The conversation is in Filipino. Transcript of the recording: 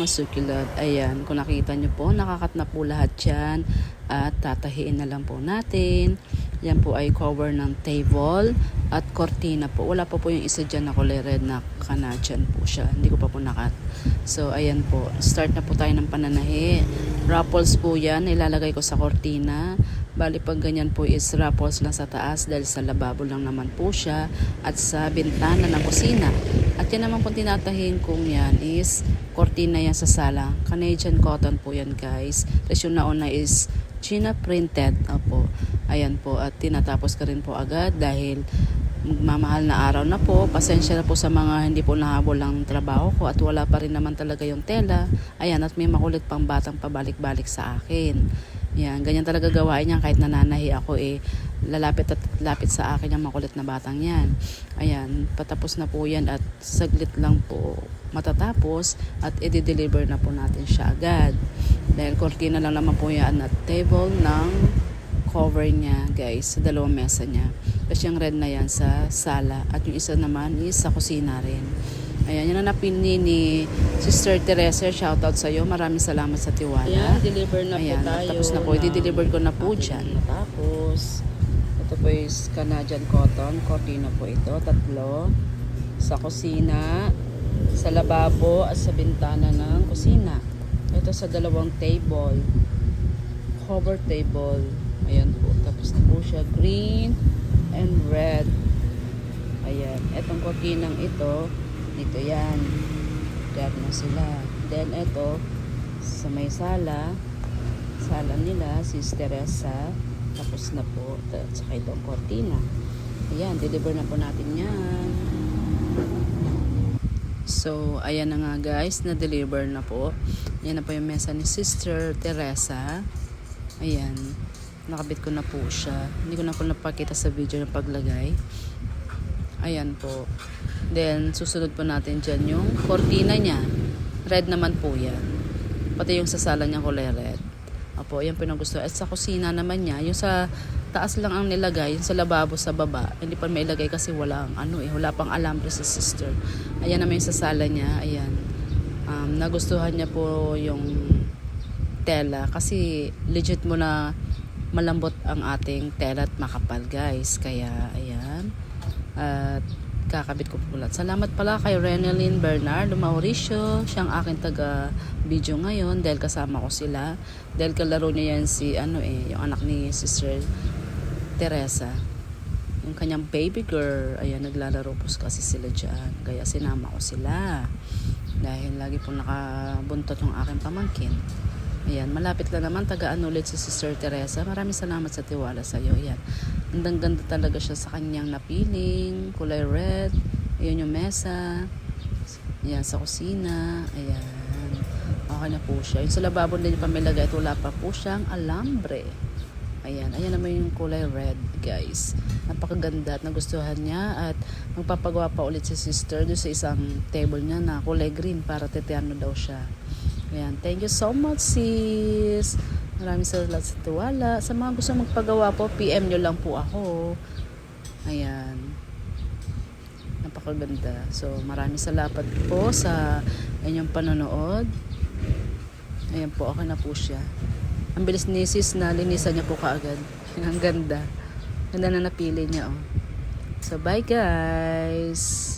mga succulent. Ayan, kung nakita nyo po, nakakat na po lahat yan. At tatahiin na lang po natin. Yan po ay cover ng table at cortina po. Wala pa po yung isa dyan na kulay red na Canadian po siya. Hindi ko pa po nakat. So, ayan po. Start na po tayo ng pananahi. Ruffles po yan. Ilalagay ko sa cortina. Bali pag ganyan po is ruffles lang sa taas dahil sa lababo lang naman po siya at sa bintana ng kusina. At yan naman po tinatahin kong yan is cortina yan sa sala. Canadian cotton po yan guys. Tapos yung nauna is China printed. Opo. Ayan po at tinatapos ka rin po agad dahil magmamahal na araw na po. Pasensya na po sa mga hindi po nahabol ang trabaho ko at wala pa rin naman talaga yung tela. Ayan at may makulit pang batang pabalik-balik sa akin. Yan, ganyan talaga gawain niya kahit nananahi ako lalapit at lapit sa akin yung makulit na batang yan. Ayan, patapos na po yan at saglit lang po matatapos at i-deliver na po natin siya agad. Dahil cortina lang naman po yan at table ng cover niya guys, sa dalawang mesa niya. Tapos yung red na yan sa sala at yung isa naman is sa kusina rin. Ayan, yan ang napili ni Sister Teresa. Shoutout sa iyo. Maraming salamat sa tiwala. Ayan, deliver na ayan, po tayo. Tapos na po. I-deliver ko na po dyan. Tapos, ito po is Canadian cotton. Cortina po ito. 3. Sa kusina, sa lababo, at sa bintana ng kusina. Ito sa dalawang table. Cover table. Ayan po. Tapos na po siya. Green and red. Ayan. Itong cortinang ito, dito yan. Diyan na sila. Then ito, sa may sala nila, Sis Teresa. Tapos na po. At saka itong cortina. Ayan, deliver na po natin yan. So, ayan na nga guys, na-deliver na po. Ayan na po yung mesa ni Sister Teresa. Ayan. Nakabit ko na po siya. Hindi ko na po napakita sa video ng paglagay. Ayan po. Then, susunod po natin dyan yung cortina niya. Red naman po yan. Pati yung sa sala niya kulay red. Opo, yan po yung gusto. At sa kusina naman niya, yung sa taas lang ang nilagay, yung sa lababo sa baba. Hindi pa mailagay kasi wala pang alambre sa sister. Ayan naman yung sa sala niya. Ayan. Nagustuhan niya po yung tela kasi legit mo na malambot ang ating tela at makapal guys. Kaya, ayan. At kakabit ko po lahat. Salamat pala kay Renelyn Bernardo Mauricio. Siyang aking taga-video ngayon dahil kasama ko sila. Dahil kalaro niya yan si yung anak ni Sister Teresa. Yung kanyang baby girl. Ayan, naglalaro po kasi sila dyan. Kaya sinama ko sila. Dahil lagi po nakabuntot yung aking pamangkin. Ayan, malapit lang naman, tagaan ulit si Sister Teresa. Maraming salamat sa tiwala sa iyo. Ayan, ganda talaga siya sa kanyang napiling, kulay red. Ayan yung mesa. Ayan, sa kusina. Ayan, okay na po siya. Yung sa lababo din pa may lagay at wala pa po siyang alambre. Ayan, ayan naman yung kulay red guys. Napakaganda at nagustuhan niya at magpapagawa pa ulit si Sister doon sa isang table niya na kulay green para tetiano daw siya. Ayan, thank you so much sis. Maraming salamat sa tiwala. Sa mga gusto magpagawa po, PM nyo lang po ako. Ayan. Napakaganda. So, maraming salamat po sa inyong panonood. Ayan po, okay na po siya. Ang bilis ni sis na linisan niya po kaagad. Ang ganda. Ganda na napili niya oh. So, bye guys.